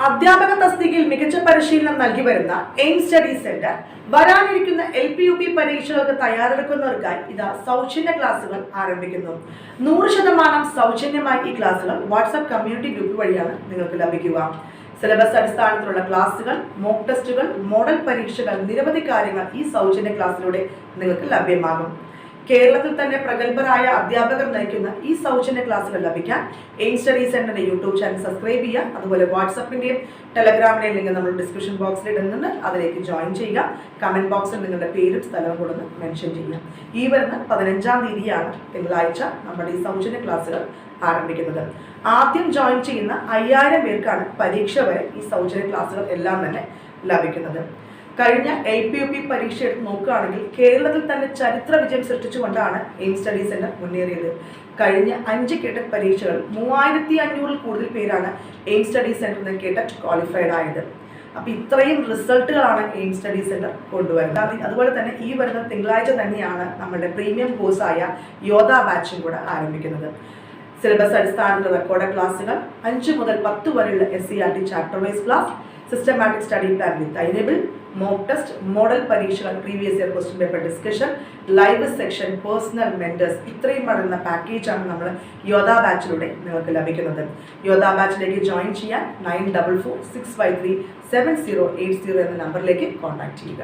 അധ്യാപക തസ്തികയിൽ മികച്ച പരിശീലനം നൽകി വരുന്ന എയിം സ്റ്റഡി സെന്റർ വരാനിരിക്കുന്ന LP-UP പരീക്ഷകൾക്ക് തയ്യാറെടുക്കുന്നവർക്കായി ഇതാ സൗജന്യ ക്ലാസുകൾ ആരംഭിക്കുന്നു. 100% സൗജന്യമായി ഈ ക്ലാസുകൾ വാട്സ്ആപ്പ് കമ്മ്യൂണിറ്റി ഗ്രൂപ്പ് വഴിയാണ് നിങ്ങൾക്ക് ലഭിക്കുക. സിലബസ് അടിസ്ഥാനത്തിലുള്ള ക്ലാസുകൾ, മോക്ക് ടെസ്റ്റുകൾ, മോഡൽ പരീക്ഷകൾ, നിരവധി കാര്യങ്ങൾ ഈ സൗജന്യ ക്ലാസ്സിലൂടെ നിങ്ങൾക്ക് ലഭ്യമാകും. കേരളത്തിൽ തന്നെ പ്രഗത്ഭരായ അധ്യാപകർ നയിക്കുന്ന ഈ സൗജന്യ ക്ലാസുകൾ ലഭിക്കാൻ എയിം സ്റ്റഡി സെന്ററിന്റെ യൂട്യൂബ് ചാനൽ സബ്സ്ക്രൈബ് ചെയ്യുക. അതുപോലെ വാട്സപ്പിന്റെയും ടെലഗ്രാമിന്റെയും ലിങ്ക് നമ്മൾ ഡിസ്ക്രിപ്ഷൻ ബോക്സിൽ ഇടുന്നുണ്ട്, അതിലേക്ക് ജോയിൻ ചെയ്യുക. കമന്റ് ബോക്സിൽ നിങ്ങളുടെ പേരും സ്ഥലവും കൊടുത്ത് മെൻഷൻ ചെയ്യുക. ഈ വരുന്ന 15-ാം തീയതിയാണ് തിങ്കളാഴ്ച നമ്മുടെ ഈ സൗജന്യ ക്ലാസുകൾ ആരംഭിക്കുന്നത്. ആദ്യം ജോയിൻ ചെയ്യുന്ന 5000 പേർക്കാണ് പരീക്ഷ വരെ ഈ സൗജന്യ ക്ലാസുകൾ എല്ലാം തന്നെ ലഭിക്കുന്നത്. കഴിഞ്ഞ LP-UP പരീക്ഷ എടുത്ത് നോക്കുകയാണെങ്കിൽ കേരളത്തിൽ തന്നെ ചരിത്ര വിജയം സൃഷ്ടിച്ചുകൊണ്ടാണ് എയിം സ്റ്റഡി സെന്റർ മുന്നേറിയത്. കഴിഞ്ഞ 5 കേട്ടറ്റ് പരീക്ഷകൾ 3500-ൽ കൂടുതൽ പേരാണ് എയിം സ്റ്റഡി സെന്ററിൽ കേട്ടറ്റ് ക്വാളിഫൈഡ് ആയത്. അപ്പോൾ ഇത്രയും റിസൾട്ടുകളാണ് എയിം സ്റ്റഡി സെന്റർ കൊണ്ടുവരുന്നത്. അതുപോലെ തന്നെ ഈ വരുന്ന തിങ്കളാഴ്ച തന്നെയാണ് നമ്മുടെ പ്രീമിയം കോഴ്സായ യോധ ബാച്ചും കൂടെ ആരംഭിക്കുന്നത്. സിലബസ് അടിസ്ഥാനത്തിലുള്ള റെക്കോർഡ് ക്ലാസുകൾ, 5 മുതൽ 10 വരെയുള്ള SCERT chapter wise class, systematic study plan with timetable, mock test, model പരീക്ഷകൾ, previous year question paper discussion, live section, personal mentors, ഇത്രയും അടങ്ങുന്ന പാക്കേജാണ് നമ്മൾ യോധ ബാച്ചിലൂടെ നിങ്ങൾക്ക് ലഭിക്കുന്നത്. യോധ ബാച്ചിലേക്ക് ജോയിൻ ചെയ്യാൻ 9446537080 എന്ന നമ്പറിലേക്ക് കോൺടാക്ട് ചെയ്യുക.